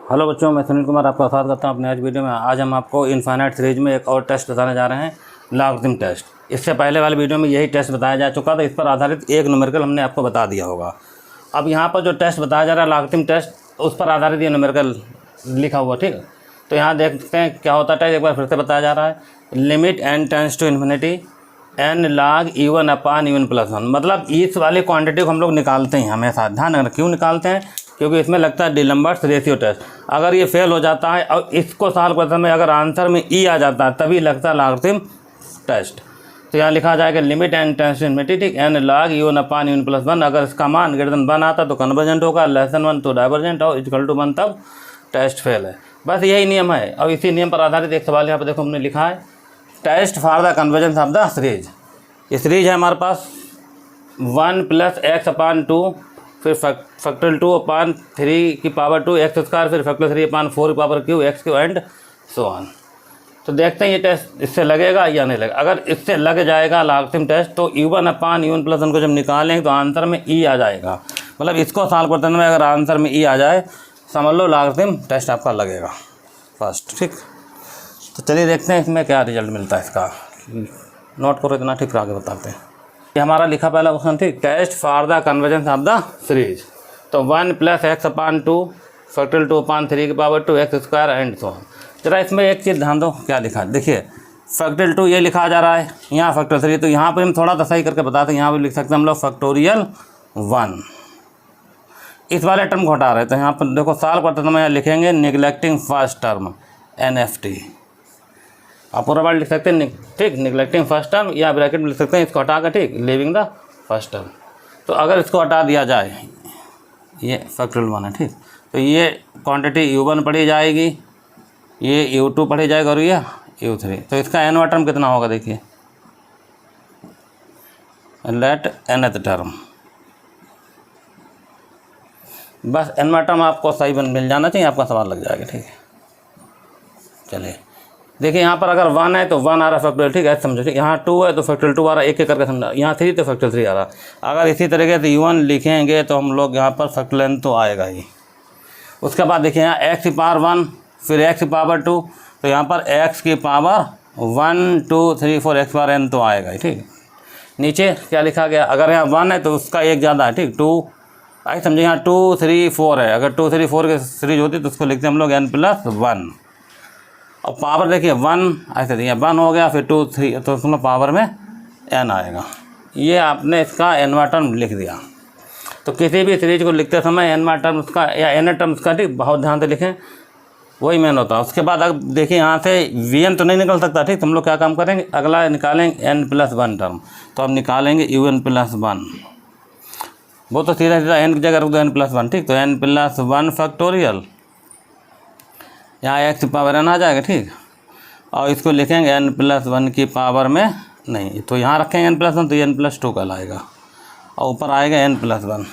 Hello बच्चों, मैं सुनील कुमार आपका स्वागत करता हूं अपने आज वीडियो में। आज हम आपको इनफाइनाइट सीरीज में एक और टेस्ट बताने जा रहे हैं, लॉगरिथम टेस्ट। इससे पहले वाले वीडियो में यही टेस्ट बताया जा चुका था, इस पर आधारित एक न्यूमेरिकल हमने आपको बता दिया होगा। अब यहाँ पर जो टेस्ट बताया जा रहा है लॉगरिथम टेस्ट, उस पर आधारित ये न्यूमेरिकल लिखा हुआ, ठीक है। तो यहाँ देखते हैं क्या होता है। एक बार फिर से बताया जा रहा है, limit n tends to infinity n log e1 upon e1 plus 1। मतलब इस वाली क्वांटिटी को हम लोग निकालते हैं हमेशा। ध्यान रखना क्यों निकालते हैं, क्योंकि इसमें लगता है डिलम्बर्ट्स रेशियो टेस्ट। अगर ये फेल हो जाता है और इसको सॉल्व करते समय अगर आंसर में ई आ जाता है तभी लगता है लॉगरिथम टेस्ट। तो यहाँ लिखा जाएगा limit n tends to infinity, ठीक, n log e1 upon e1 plus 1। अगर इसका मान ग्रेटर देन 1 आता तो कन्वर्जेंट होगा, लेस देन 1 तो डाइवर्जेंट, और इक्वल टू 1 तब टेस्ट फेल है। बस यही नियम है। और इसी नियम पर आधारित एक सवाल यहाँ पर देखो हमने लिखा है, test for the convergence of the series. ये सीरीज है हमारे पास 1 प्लस एक्स अपान 2, फिर फैक्टोरियल 2 अपान 3 की पावर 2 एक्स स्क्वायर, फिर फैक्टोरियल 3 अपान 4 की power Q x Q and so on. तो देखते हैं ये टेस्ट इससे लगेगा या नहीं लगेगा। अगर इससे लग जाएगा लॉगरिथम टेस्ट तो e1 अपान e1 प्लस 1 को जब निकालेंगे तो आंसर में ई आ जाएगा। मतलब इसको सॉल्व करते समय अगर आंसर में ई आ जाए समझ लो लॉगरिथम टेस्ट आपका लगेगा फर्स्ट, ठीक। तो चलिए देखते हैं इसमें क्या रिजल्ट मिलता है इसका। नोट करो इतना, ठीक, आगे बताते हैं। ये हमारा लिखा पहला क्वेश्चन, ठीक, test for the convergence of the series. तो 1 plus x upon 2 factorial 2 upon 3 की power 2 x square and so on. जरा इसमें एक चीज़ ध्यान दो, क्या लिखा है देखिए, फैक्टोरियल 2 ये लिखा जा रहा है, यहाँ फैक्टोरियल 3, तो यहाँ पर हम थोड़ा सा सही करके बताते हैं। यहाँ पर लिख सकते हैं हम लोग फैक्टोरियल 1, इस वाले टर्म को हटा रहे हैं। तो यहाँ पर देखो सॉल्व करते समय यहाँ लिखेंगे निगलेक्टिंग फर्स्ट टर्म NFT। आप पूरा बार लिख सकते हैं, ठीक, निगलेक्टिंग फर्स्ट टर्म, या ब्रैकेट में लिख सकते हैं इसको हटा कर, ठीक, लिविंग द फर्स्ट टर्म। तो अगर इसको हटा दिया जाए, ये फैक्टोरियल 1 है, ठीक, तो ये क्वांटिटी u1 पढ़ी जाएगी, ये u2 पढ़ी जाएगी और ये u3। तो इसका nवां टर्म कितना होगा देखिए, लेट nth टर्म। बस nवां टर्म आपको सही मिल जाना चाहिए, आपका सवाल लग जाएगा, ठीक है। चलिए देखिए, यहाँ पर अगर 1 है तो 1 आ रहा फैक्टोरियल, ठीक है, समझो, ठीक। यहाँ 2 है तो फैक्टोरियल 2 आ रहा, एक एक करके समझा। यहाँ 3 तो फैक्टोरियल 3 आ रहा। अगर इसी तरीके से u1 लिखेंगे तो हम लोग यहाँ पर फैक्टोरियल तो आएगा ही। उसके बाद देखिए यहाँ x की पावर 1, फिर x की पावर 2, तो यहाँ पर x की पावर 1 2 3 4 x पावर n तो आएगा ही, ठीक। नीचे क्या लिखा गया, अगर यहाँ 1 है तो उसका एक ज़्यादा है, ठीक, 2 आई समझे, यहाँ 2 3 4 है। अगर 2 3 4 की सीरीज होती तो उसको लिखते हैं हम लोग n प्लस 1। और पावर देखिए 1 ऐसे दिया, 1 हो गया, फिर 2 3, तो उसमें पावर में n आएगा। ये आपने इसका nवां टर्म लिख दिया। तो किसी भी सीरीज को लिखते समय nवां टर्म उसका या n टर्म उसका, ठीक, बहुत ध्यान से लिखें, वही मेन होता है। उसके बाद अब देखिए यहाँ से vn तो नहीं निकल सकता, ठीक, तो हम लोग क्या काम करेंगे, अगला निकालेंगे n प्लस 1 टर्म। तो अब निकालेंगे un प्लस 1, वो तो सीधा सीधा n की जगह रख दो n प्लस 1, ठीक। तो n प्लस 1 फैक्टोरियल, यहाँ x की पावर n आ जाएगा, ठीक। और इसको लिखेंगे n प्लस 1 की पावर में नहीं, तो यहाँ रखेंगे n प्लस 1, तो n प्लस 2 कहलाएगा, और ऊपर आएगा n प्लस 1।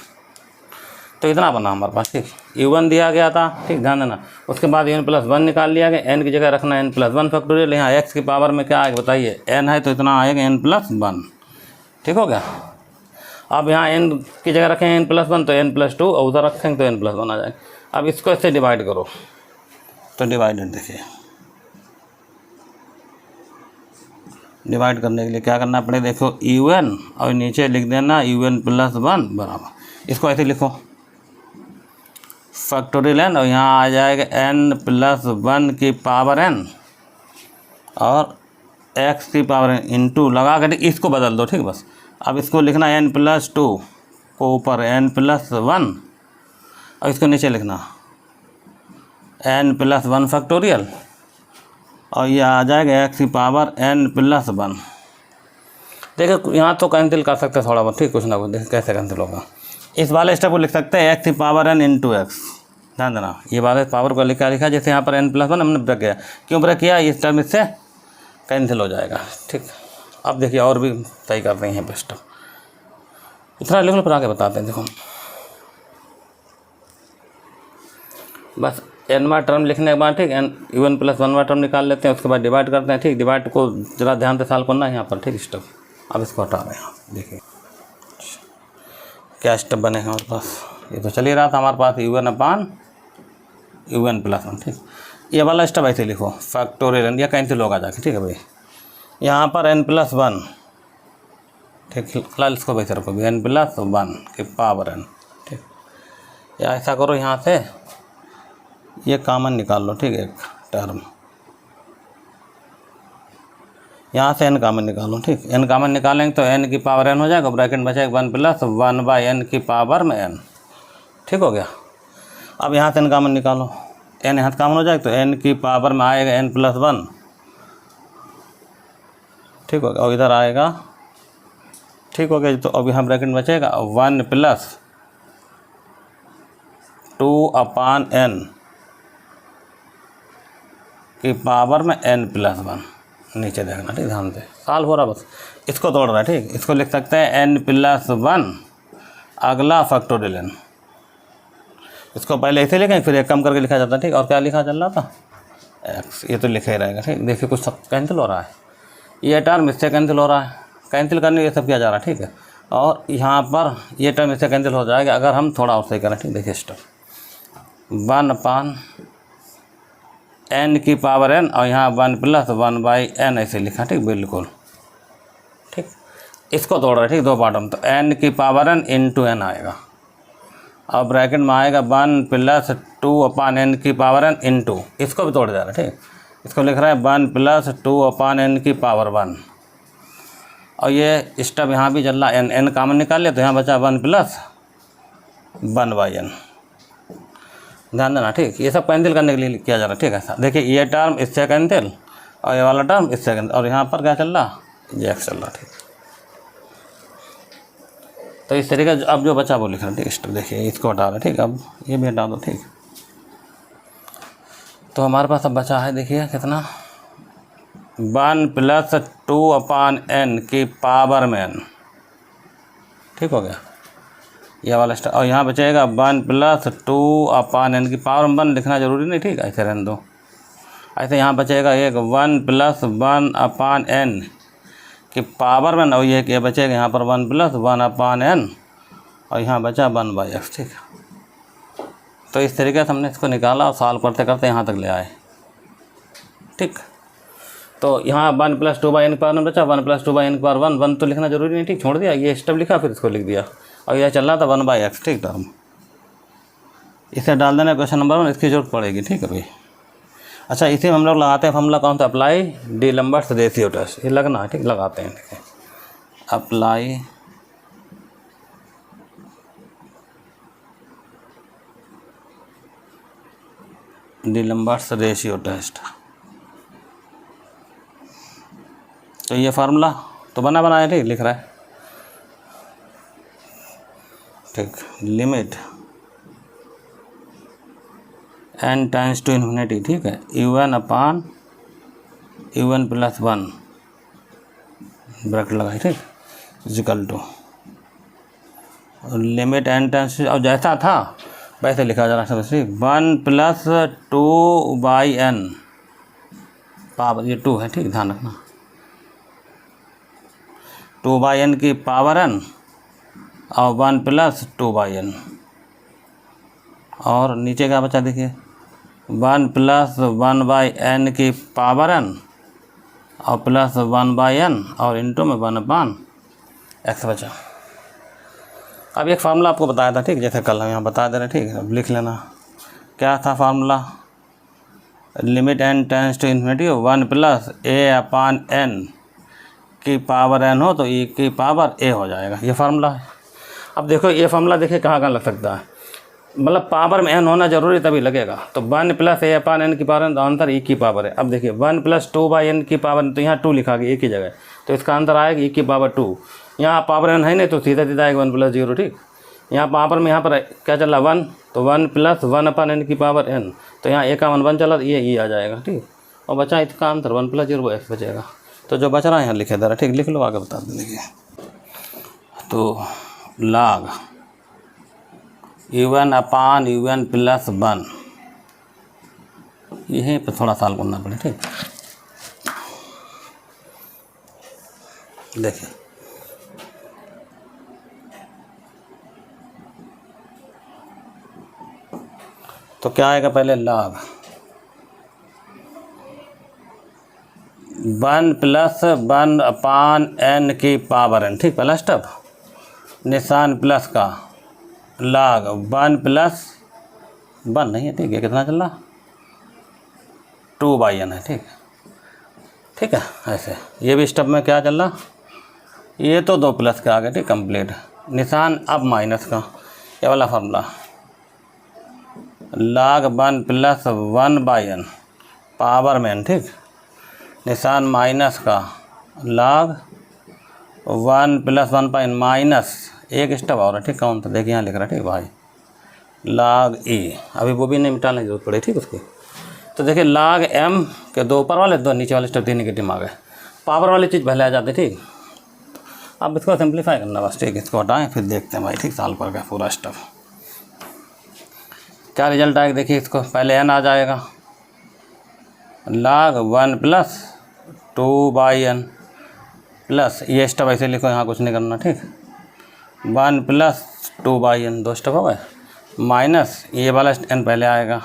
तो इतना बना हमारे पास, ठीक। u1 दिया गया था, ठीक, ध्यान देना। उसके बाद n प्लस 1 निकाल लिया गया, n की जगह रखना n प्लस 1 फैक्टोरियल। यहाँ x की पावर में क्या आएगा बताइए, n है तो इतना आएगा n प्लस 1, ठीक हो गया। अब यहाँ n की जगह रखें n प्लस 1 तो n प्लस 2, और उधर रखेंगे तो n प्लस 1 आ जाएगा। अब इसको इससे डिवाइड करो, तो डिवाइडेड देखिए, डिवाइड करने के लिए क्या करना पड़ेगा, देखो u1 और नीचे लिख देना u1 प्लस 1 बराबर, इसको ऐसे लिखो फैक्टोरियल n, और यहाँ आ जाएगा n प्लस 1 की पावर n और x की पावर n इंटू लगा कर इसको बदल दो, ठीक। बस अब इसको लिखना n प्लस 2 को ऊपर n प्लस 1, और इसको नीचे लिखना n प्लस 1 फैक्टोरियल, और ये आ जाएगा x की पावर n प्लस 1। देखिए यहाँ तो कैंसिल कर सकते हैं थोड़ा बहुत, ठीक, कुछ ना कुछ, देखिए कैसे कैंसिल होगा। इस वाले स्टेप को लिख सकते हैं x की पावर n इंटू एक्स। ध्यान देना, ये वाले पावर को लिखा जैसे यहाँ पर n प्लस 1 हमने ब्रेक किया, क्यों ब्रेक किया, इस टर्म इससे कैंसिल हो जाएगा, ठीक। अब देखिए और भी सही कर रहे हैं बेस्ट, इतना लिख लो, फिर आगे बताते हैं। देखो बस nवां टर्म लिखने के बाद, ठीक, u1 प्लस 1वां टर्म निकाल लेते हैं। उसके बाद डिवाइड करते हैं, ठीक। डिवाइड को जरा ध्यान से सॉल्व करना है यहाँ पर, ठीक, स्टेप। अब इसको हटा रहे हैं, देखिए क्या स्टेप बने हैं हमारे पास। ये तो चल ही रहा था हमारे पास u1 अपान UN+1, ठीक। ये वाला स्टेप ऐसे लिखो, फैक्टोरियल या कैंसिल होगा जाके, ठीक है भाई। यहाँ पर n+1, ठीक, फिलहाल इसको वैसे रखो, n+1 की पावर n, ठीक। या ऐसा करो, यहाँ से ये कॉमन निकाल लो, ठीक है, एक टर्म यहाँ से n कॉमन निकालो, ठीक। n कॉमन निकालेंगे तो n की पावर n हो जाएगा, ब्रैकेट बचेगा 1+1/n की पावर में n, ठीक हो गया। अब यहाँ से n कॉमन निकालो, n यहाँ कॉमन हो जाएगा तो n की पावर में आएगा n+1, ठीक हो गया, और इधर आएगा, ठीक हो गया। तो अब यहाँ ब्रैकेट बचेगा 1+2/n की पावर में n+1, नीचे देखना, ठीक, ध्यान से सॉल्व हो रहा, बस इसको तोड़ रहा है, ठीक। इसको लिख सकते हैं n+1 अगला फैक्टोरियल n, इसको पहले ऐसे लिखें फिर एक कम करके लिखा जाता है, ठीक। और क्या लिखा चल रहा था, x, ये तो लिखा ही रहेगा, ठीक। देखिए कुछ सब कैंसिल हो रहा है, ये टर्म इससे कैंसिल हो रहा है, कैंसिल करने ये सब किया जा रहा है, ठीक है। और यहाँ पर ये टर्म इससे कैंसिल हो जाएगा अगर हम थोड़ा और सही करें, ठीक। देखिए स्टेप 1/n की पावर n और यहाँ 1+1/n ऐसे लिखा, ठीक, बिल्कुल, ठीक। इसको तोड़ रहा है, ठीक, दो पार्ट में, तो n की पावर n इंटू n आएगा, और ब्रैकेट में आएगा 1+2/n की पावर n इंटू, इसको भी तोड़ जा रहा है, ठीक। इसको लिख रहा है 1+2/n की पावर 1, और ये स्टेप यहाँ भी चल रहा है, n कॉमन निकाल लिया तो यहाँ बचा 1+1/n, ध्यान देना, ठीक। ये सब कैंसिल करने के लिए किया जा रहा है, ठीक है। ऐसा देखिए, ये टर्म इससे कैंसिल और ये वाला टर्म इससे कैंसिल, और यहाँ पर क्या चल रहा, ये x चल रहा, ठीक। तो इस तरीके से अब जो बचा वो लिख रहा है, ठीक। स्टेप देखिए, इसको हटा रहा है, ठीक। अब ये भी हटा दो, ठीक। तो हमारे पास अब बचा है, देखिए कितना, 1+2/n की पावर में n, ठीक हो गया, यह वाला स्टेप। और यहाँ बचेगा 1+2/n की पावर में 1 लिखना जरूरी नहीं, ठीक, ऐसे रहने दो। ऐसे यहाँ बचेगा एक 1+1/n की पावर में, और ये बचेगा यहाँ पर 1+1/n, और यहाँ बचा 1/x, ठीक। तो इस तरीके से हमने इसको निकाला और सॉल्व करते करते यहाँ तक ले आए, ठीक। तो यहाँ 1+2/n की पावर में बचा 1+2/n की पावर 1 तो लिखना जरूरी नहीं, ठीक, छोड़ दिया, ये स्टेप लिखा फिर इसको लिख दिया, और यह चल रहा था 1/x, ठीक। टर्म इसे डाल देना क्वेश्चन नंबर 1, इसकी जरूरत पड़ेगी, ठीक है भाई। अच्छा, इसे हम लोग लगाते हैं फॉर्मूला कौन सा, अप्लाई डीलम्बर्ट्स रेशियो टेस्ट, ये लगना है, ठीक, लगाते हैं, ठीक है। अप्लाई डीलम्बर्ट्स रेशियो टेस्ट, तो ये फार्मूला तो बना बनाया, ठीक, लिख रहा है, ठीक। Limit n tends to infinity, ठीक है, UN+1 ब्रैकेट लगाई, ठीक, equal to limit n tends to, और जैसा था वैसे लिखा जा रहा है, ठीक, 1+2/n पावर, ये 2 है, ठीक, ध्यान रखना, 2/n की पावर n और 1+2/n, और नीचे क्या बचा, देखिए 1+1/n की पावर n और +1/n और इंटू में 1/x बचा। अब एक फार्मूला आपको बताया था, ठीक, जैसे कल हम यहाँ बता दे रहे, ठीक। अब लिख लेना, क्या था formula, limit n tends to infinity 1+a/n की पावर n हो तो e की पावर a हो जाएगा, ये फार्मूला है। अब देखो ये फार्मूला देखिए कहाँ कहाँ लग सकता है, मतलब पावर में n होना जरूरी तभी लगेगा, तो 1+a/n की पावर n, तो आंसर e की पावर है। अब देखिए 1+2/n की पावर, तो यहाँ 2 लिखा गया, 1 की जगह, तो इसका आंसर आएगा e की पावर 2। यहाँ पावर n है नहीं तो सीधा सीधा आएगा 1+0, ठीक। यहाँ पावर में यहाँ पर क्या चल रहा, 1, तो 1+1/n की पावर n, तो यहाँ a का 1 चला, तो ये e आ जाएगा, ठीक। और बचा इसका आंसर 1+0x बचेगा, तो जो बच रहा है यहाँ लिखे दे रहा, ठीक, लिख लो, आगे बता देंगे। तो log UN/UN+1, यहीं पर थोड़ा सॉल्व करना पड़े, ठीक। देखिए तो क्या आएगा पहले log 1 प्लस 1 अपान n की पावर n, ठीक। पहला स्टेप निशान प्लस का log 1 प्लस 1 नहीं है, ठीक है, कितना चल रहा 2/n है, ठीक है। ऐसे ये भी स्टेप में क्या चल रहा, ये तो 2 प्लस के आ गए, ठीक, कंप्लीट। निशान अब माइनस का, ये वाला formula log 1 plus 1/n power में n, ठीक। निशान माइनस का log 1 प्लस 1/n माइनस एक स्टेप और है, ठीक। कौन था देखिए यहाँ लिख रहा है, ठीक भाई, log e, अभी वो भी नहीं मिटाने की जरूरत पड़े, ठीक उसकी। तो देखिए log m के 2 ऊपर वाले 2 नीचे वाले स्टेप 3 नेगेटिव आ गए, पावर वाली चीज़ पहले आ जाती, ठीक। अब इसको सिंप्लीफाई करना बस, ठीक। इसको हटाएं फिर देखते हैं भाई, ठीक, साल पर का पूरा स्टेप क्या रिजल्ट आएगा। देखिए इसको पहले n आ जाएगा log 1 प्लस 2/n प्लस ये स्टेप ऐसे लिखो, यहाँ कुछ नहीं करना, ठीक। 1 प्लस 2/n 2 स्टेप हो गए, माइनस ये वाला n पहले आएगा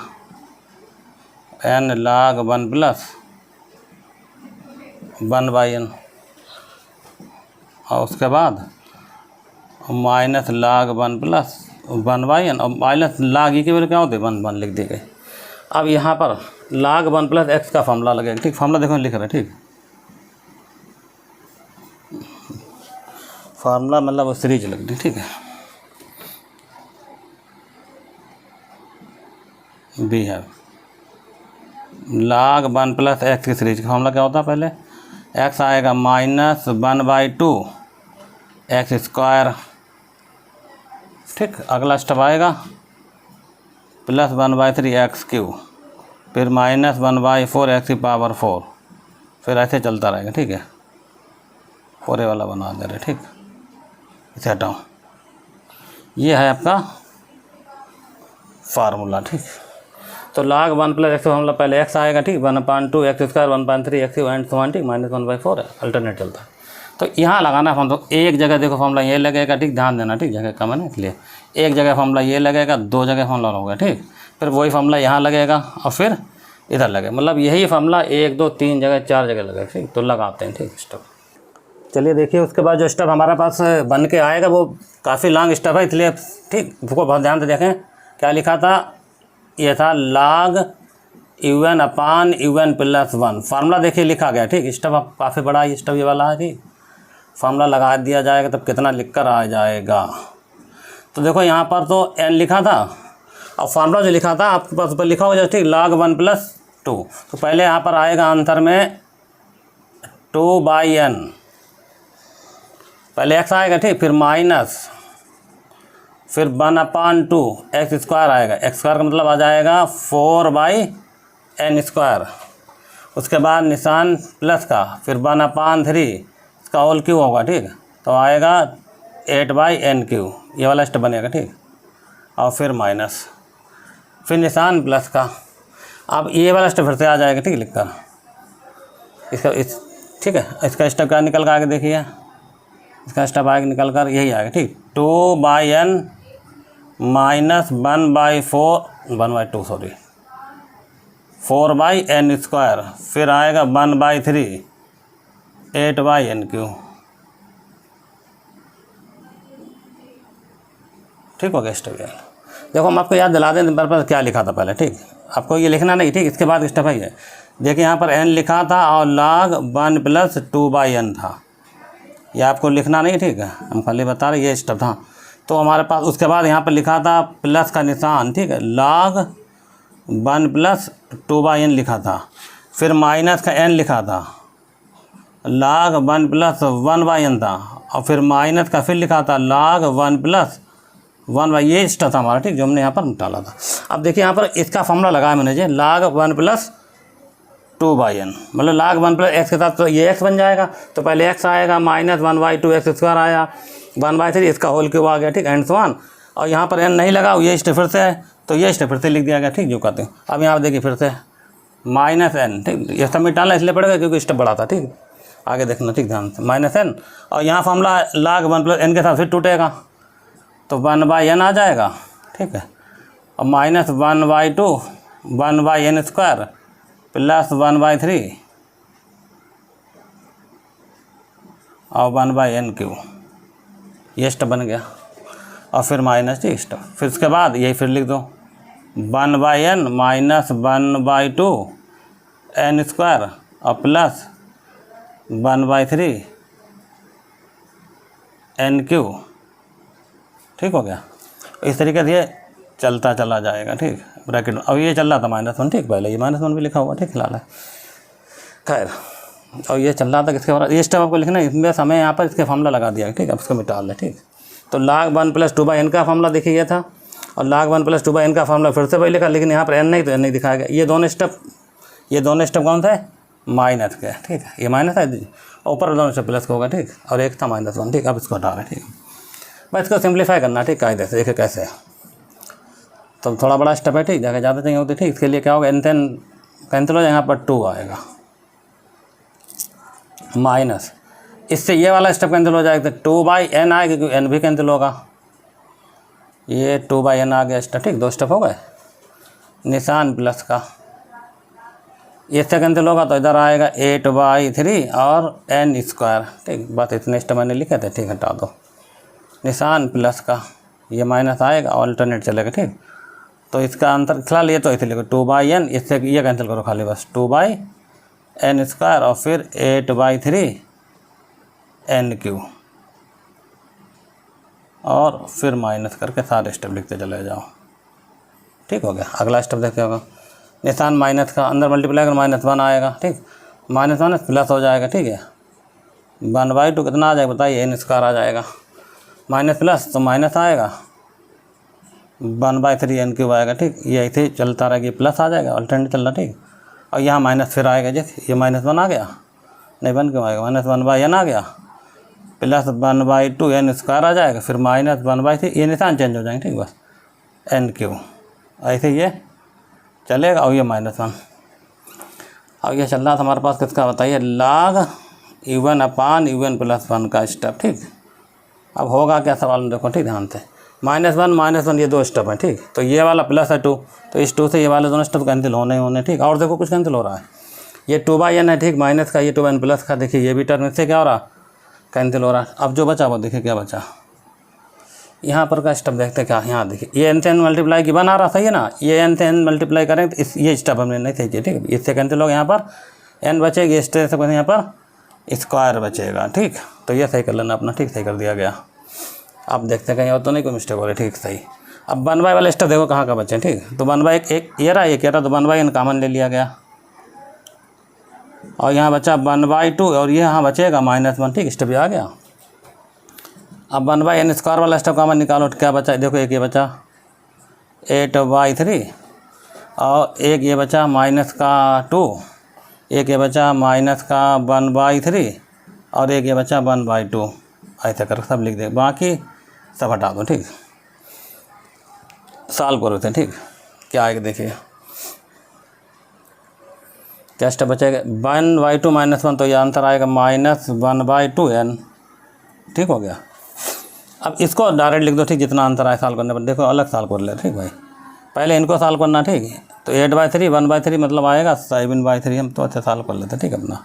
n log 1 प्लस 1/n और उसके बाद माइनस log 1 प्लस 1/n और माइनस log e के वैल्यू क्या होती है 1 लिख दी गई। अब यहाँ पर log 1 प्लस x का फॉर्मूला लगेगा, ठीक। फॉर्मूला देखो लिख रहा है, ठीक। फार्मूला मतलब वो सीरीज लग दी, ठीक है। बी है log 1 प्लस x की सीरीज का फॉर्मूला क्या होता है, पहले x आएगा -1/2 x स्क्वायर, ठीक। अगला स्टेप आएगा प्लस 1/3 x क्यू, फिर -1/4 x की पावर 4, फिर ऐसे चलता रहेगा, ठीक है। पूरे वाला बना दे रहे, ठीक। इसे हटाओ, ये है आपका फार्मूला, ठीक। तो log 1 प्लस x फॉर्मूला पहले x आएगा, ठीक। 1/2 x square 1/3 x and so on, ठीक, -1/4 है, अल्टरनेट चलता है। तो यहाँ लगाना फॉर्मूला, तो एक जगह देखो फॉर्मूला ये लगेगा, ठीक, ध्यान देना, ठीक, जगह कम है ना इसलिए। एक जगह फॉर्मूला ये लगेगा, 2 जगह फॉर्मूला होगा, ठीक। फिर वही फॉर्मूला यहाँ लगेगा और फिर इधर लगेगा, मतलब यही फॉर्मूला 1 2 3 जगह 4 जगह लगेगा, ठीक। तो लगाते हैं, ठीक, स्टेप। चलिए देखिए उसके बाद जो स्टेप हमारे पास बन के आएगा वो काफ़ी लॉन्ग स्टेप है, इसलिए ठीक उसको बहुत ध्यान से देखें। क्या लिखा था, ये था log un upon un plus 1। Formula देखिए लिखा गया, ठीक। स्टेप काफ़ी बड़ा है, स्टेप ये वाला है, ठीक। फार्मूला लगा दिया जाएगा तब कितना लिखकर आ जाएगा। तो देखो यहाँ पर तो n लिखा था और फार्मूला जो लिखा था आपके पास ऊपर लिखा होगा, ठीक, log 1 प्लस 2। तो पहले यहाँ पर आएगा आंसर में 2/n, पहले x आएगा, ठीक, फिर माइनस, फिर 1/2 x स्क्वायर आएगा। x स्क्वायर का मतलब आ जाएगा 4/n स्क्वायर। उसके बाद निशान प्लस का, फिर 1/3 इसका होल क्यू होगा, ठीक। तो आएगा 8/n3, ये वाला स्टेप बनेगा, ठीक। और फिर माइनस, फिर निशान प्लस का। अब ये वाला स्टेप फिर से आ जाएगा, ठीक, लिखकर इसका ठीक है। इसका स्टेप क्या निकल कर आगे देखिए, इसका स्टेप आएगा निकल कर यही आएगा, ठीक, 2/n minus 1/2 sorry 4/n square, फिर आएगा 1/3 8/n3, ठीक हो गया स्टेप। यार देखो हम आपको याद दिला दें मेरे पास क्या लिखा था पहले, ठीक। आपको ये लिखना नहीं, ठीक। इसके बाद स्टेप है ये देखिए, यहाँ पर n लिखा था और log 1 प्लस 2/n था, ये आपको लिखना नहीं, ठीक है। हम खाली बता रहे ये स्टेप था। तो हमारे पास उसके बाद यहाँ पर लिखा था प्लस का निशान, ठीक है, log 1 प्लस 2/n लिखा था, फिर माइनस का n लिखा था, log 1 प्लस 1/n था, और फिर माइनस का फिर लिखा था log 1 प्लस 1/, ये स्टेप था हमारा, ठीक, जो हमने यहाँ पर निकाला था। अब देखिए यहाँ पर इसका फॉर्मूला लगाया मैंने जी, log 1 प्लस 2/n, मतलब log 1 प्लस x के साथ तो ये x बन जाएगा। तो पहले x आएगा माइनस 1/2 x स्क्वायर आया, 1/3 इसका होल क्यूब आ गया, ठीक, एंड सो ऑन। और यहाँ पर n नहीं लगा, ये स्टेप फिर से है, तो ये स्टेप फिर से लिख दिया गया, ठीक, जो कहते हैं। अब यहाँ पर देखिए फिर से -n, ठीक, ये सब मिटाना इसलिए पड़ेगा क्योंकि स्टेप बड़ा था, ठीक। आगे देखना, ठीक, ध्यान से -n, और यहाँ फॉर्मूला log 1 प्लस n के साथ फिर टूटेगा, तो 1/n आ जाएगा, ठीक है। और -1/2 1/n² प्लस 1/3 और 1/n³ ये स्टेप बन गया। और फिर माइनस जी स्टेप, फिर उसके बाद यही फिर लिख दो 1/n माइनस 1/2 n² और प्लस 1/3 n³। ठीक हो गया। इस तरीके से ये चलता चला जाएगा। ठीक, ब्रैकेट में। अब ये चल रहा था -1, ठीक, पहले ये -1 भी लिखा हुआ, ठीक, फिलहाल है, खैर। और ये चल रहा था किसके बाद, ये स्टेप आपको लिखना है, इसमें हमें यहाँ पर इसके फॉर्मूला लगा दिया, ठीक, अब इसको मिटा लें। ठीक, तो log 1 + 2/n का फॉर्मूला देखिए ये था, और log 1 + 2/n का फॉर्मूला फिर से वही लिखा, लेकिन यहाँ पर n नहीं, तो n नहीं दिखाया गया। ये दोनों स्टेप कौन थे, माइनस के, ठीक है, ये माइनस है, ऊपर दोनों स्टेप प्लस का होगा। ठीक, और एक था -1, ठीक, अब इसको हटा रहे हैं। ठीक, बस इसको सिंप्लीफाई करना, ठीक, कायदे से देखिए कैसे। तो थोड़ा बड़ा स्टेप है, ठीक, जगह ज़्यादा चाहिए होती, ठीक, इसके लिए क्या होगा, n कैंसिल हो जाए, यहाँ पर 2 आएगा माइनस, इससे ये वाला स्टेप कैंसिल हो जाएगा, तो 2/n आएगा, क्योंकि n भी कैंसिल होगा, ये 2/n आ गया स्टेप। ठीक, 2 स्टेप हो गए, निशान प्लस का, इससे कैंसिल होगा तो इधर आएगा 8/3 और n²। ठीक, बस इतने स्टेप मैंने लिखे थे, ठीक, हटा दो, निशान प्लस का, ये माइनस आएगा, ऑल्टरनेट चलेगा। ठीक, तो इसका आंसर फिलहाल ये तो इसे लिखो 2/n, इससे ये कैंसिल करो खाली, बस 2/n² और फिर 8/3 n³ और फिर माइनस करके सारे स्टेप लिखते चले जाओ। ठीक हो गया। अगला स्टेप देखते होगा, निशान माइनस का, अंदर मल्टीप्लाई कर -1 आएगा। ठीक, -1 प्लस हो जाएगा। ठीक है, 1/2 कितना आ जाएगा बताइए, n² आ जाएगा, माइनस प्लस तो माइनस आएगा, 1/3 n³ आएगा। ठीक, ये ऐसे चलता रहेगा, प्लस आ जाएगा, अल्टरनेट चल रहा। ठीक, और यहाँ माइनस फिर आएगा, जैसे ये -1 आ गया, नहीं 1 क्यों आएगा, -1/n आ गया, प्लस 1/2 n² आ जाएगा, फिर -1/3, ये निशान चेंज हो जाएंगे। ठीक, बस n³, ऐसे ये चलेगा। और ये -1, अब ये चल रहा था हमारे पास किसका बताइए, log u1/un + 1 का स्टेप। ठीक, अब होगा क्या सवाल में देखो, ठीक, ध्यान से, -1 ये 2 स्टेप हैं। ठीक, तो ये वाला प्लस है 2, तो इस 2 से ये वाले दोनों स्टेप कैंसिल होने। ठीक, और देखो कुछ कैंसिल हो रहा है, ये 2/n है। ठीक, माइनस का, ये 2/n प्लस का, देखिए ये भी टर्म इससे क्या हो रहा, कैंसिल हो रहा है। अब जो बचा वो देखिए क्या बचा, यहाँ पर का स्टेप देखते क्या, यहाँ देखिए ये n से n मल्टीप्लाई की बना रहा, सही है ना, ये n से n मल्टीप्लाई करें तो ये स्टेप हमने नहीं सही किया। ठीक, इससे कैंसिल हो, यहाँ पर n बचेगी, इस तरह से यहाँ पर स्क्वायर बचेगा। ठीक, तो ये सही कर लेना अपना। ठीक, सही कर दिया गया। आप देखते कहीं और तो नहीं कोई मिस्टेक हो रही। ठीक, सही। अब 1/, वाला स्टेप देखो कहाँ का बचे। ठीक, तो 1/, एक ये रहा, एक ये रहा, तो 1/n कॉमन ले लिया गया, और यहाँ बचा 1/2 और ये यहाँ बचेगा -1। ठीक, स्टेप आ गया। अब 1/n² वाला स्टेप कॉमन निकालो, क्या बचा, देखो एक ये बचा 8/3 और एक ये बचा -2, एक ये बचा -1/3 और एक ये बचा 1/2, ऐसा कर सब लिख दे, बाकी सब हटा दो। ठीक, सॉल्व करो थे। ठीक, क्या आएगा देखिए, क्या स्टेप बचेगा, 1/2 -1, तो ये आंसर आएगा -1/2n। ठीक हो गया। अब इसको डायरेक्ट लिख दो। ठीक, जितना आंसर आए सॉल्व करने पर, देखो अलग सॉल्व कर ले। ठीक भाई, पहले इनको सॉल्व करना। ठीक, तो 8/3 1/3 मतलब आएगा 7/3, हम तो अच्छा सॉल्व कर लेते। ठीक, अपना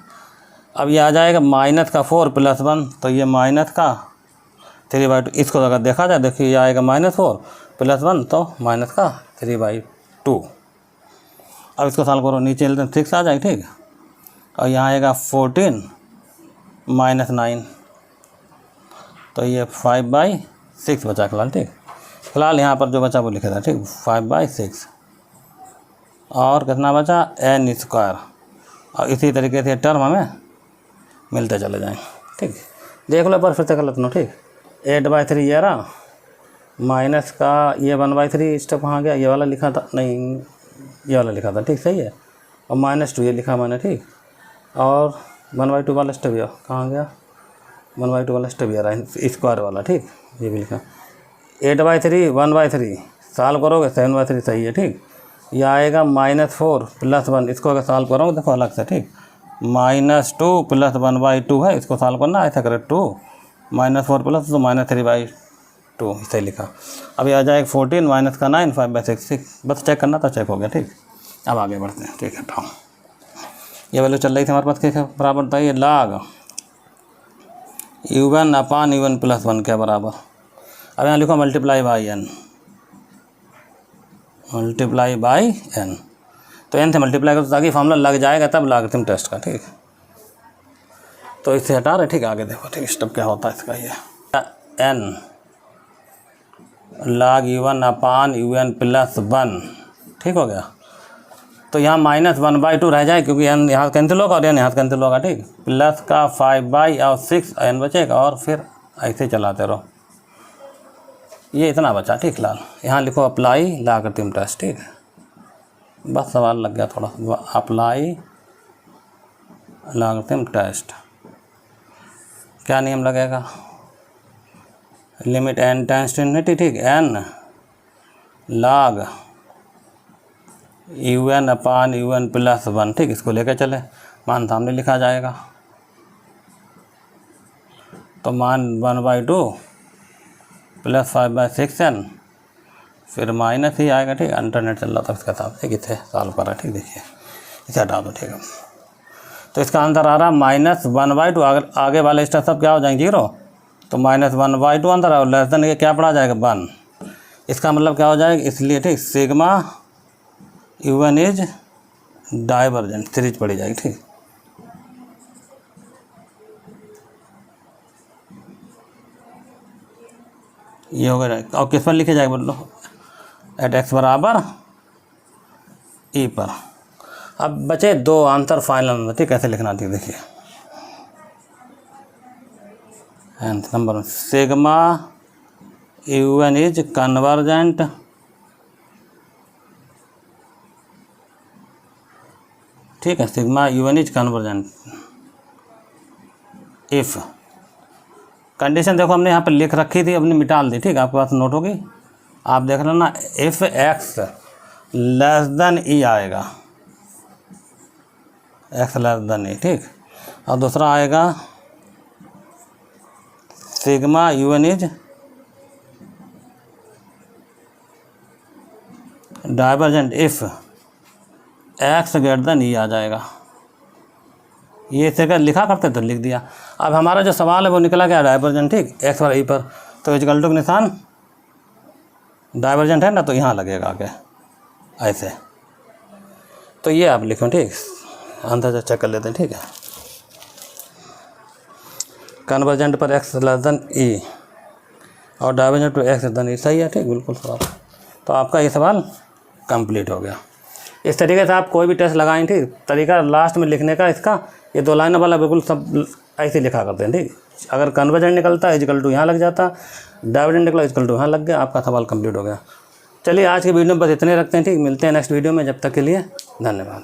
अब ये आ जाएगा -4 + 1, तो ये -3/2, इसको अगर देखा जाए, देखिए ये आएगा -4 + 1, तो -3/2। अब इसको सॉल्व करो, नीचे 6 आ जाएगा। ठीक, और यहाँ आएगा 14 - 9, तो ये 5/6 बचा फिलहाल। ठीक, फिलहाल यहाँ पर जो बचा वो लिखा था। ठीक, 5/6 और कितना बचा, n², और इसी तरीके से टर्म हमें मिलते चले जाएंगे। ठीक, देख लो पर फिर से गलत नो। ठीक, 8/3 ये रहा, माइनस का ये 1/3 स्टेप कहाँ गया, ये वाला लिखा था, नहीं ये वाला लिखा था। ठीक, सही है, और -2 ये लिखा मैंने। ठीक, और 1/2 वाला स्टेप ये कहाँ गया, 1/2 वाला स्टेप ये रहा, स्क्वायर वाला। ठीक, ये भी लिखा 8/3 1/3 सॉल्व करोगे 7/3 सही है। ठीक, यह आएगा -4 + 1, इसको अगर सॉल्व करोगे देखो अलग से। ठीक, -2 + 1/2 है, इसको सॉल्व करना, ऐसा करें 2 -4 प्लस तो -3/2 2 इसे लिखा। अभी आ जाएगा 14 माइनस का 9 5/6 बस चेक करना था, चेक हो गया। ठीक, अब आगे बढ़ते हैं। ठीक है, हटाओ। ये वैल्यू चल रही थी हमारे पास क्या बराबर था, ये log u1 अपान u1 प्लस 1 के बराबर। अब यहाँ लिखो multiply by n, multiply by n। तो n से मल्टीप्लाई करो ताकि फॉर्मूला लग जाएगा तब लॉगरिथम टेस्ट का। ठीक, तो इससे हटा रहे। ठीक, आगे देखो। ठीक, स्टेप क्या होता है इसका, ये n log u1 अपान un प्लस 1। ठीक हो गया। तो यहाँ -1/2 रह जाए क्योंकि n यहाँ कैंसिल होगा और n यहाँ कैंसिल होगा। ठीक, प्लस का 5/6 n बचेगा और फिर ऐसे चलाते रहो। ये इतना बचा। ठीक, लाल यहाँ लिखो अप्लाई लॉगरिथम टेस्ट। ठीक, बस सवाल लग गया थोड़ा। अप्लाई लॉगरिथम टेस्ट क्या नियम लगेगा, limit n tends to infinity. ठीक, n log un upon un plus 1। ठीक, इसको लेकर चले, मान सामने लिखा जाएगा। तो मान 1/2 प्लस 5/6n फिर माइनस ही आएगा। ठीक, इंटरनेट चल रहा था इसका साथ। ठीक, इसे सॉल्व करा। ठीक, देखिए इसे हटा दो। ठीक है, तो इसका आंसर आ रहा -1/2। आगे वाले स्टेप सब क्या हो जाएंगे 0। तो -1/2 आंसर और लेस देन के क्या पड़ा जाएगा 1। इसका मतलब क्या हो जाएगा, इसलिए ठीक sigma u1 is divergent series पड़ी जाएगी। ठीक, ये हो गया। और किस पर लिखे जाएगा बोलो, एट x बराबर e पर। अब बचे 2 आंसर फाइनल में। ठीक, कैसे लिखना थी देखिए, number sigma u1 is convergent ठीक है, sigma u1 is convergent if condition देखो हमने यहाँ पर लिख रखी थी, अपनी मिटाल दी। ठीक, आपके पास नोट होगी, आप देख लेना। If x less than e आएगा, x लेस देन ई। ठीक, और दूसरा आएगा sigma u1 is divergent if x greater than e आ जाएगा। ये इसे अगर लिखा करते तो लिख दिया। अब हमारा जो सवाल है वो निकला क्या, डाइवर्जेंट। ठीक, x और ई पर, तो इक्वल टू का निशान डाइवर्जेंट है ना, तो यहाँ लगेगा आगे ऐसे। तो ये आप लिखो। ठीक, आंसर चेक कर लेते हैं। ठीक है, कन्वर्जेंट पर x लेस देन ई और डाइवर्जेंट पर x लेस देन ई, सही है। ठीक, बिल्कुल सवाल। तो आपका ये सवाल कंप्लीट हो गया। इस तरीके से आप कोई भी टेस्ट लगाएं। ठीक, तरीका लास्ट में लिखने का इसका, ये 2 लाइन वाला बिल्कुल सब ऐसे लिखा करते हैं। ठीक, अगर कन्वर्जेंट निकलता है इक्वल टू यहाँ लग जाता, डाइवर्जेंट निकला इक्वल टू यहाँ लग गया, आपका सवाल कंप्लीट हो गया। चलिए आज के वीडियो में बस इतने रखते हैं। ठीक, मिलते हैं नेक्स्ट वीडियो में, जब तक के लिए धन्यवाद।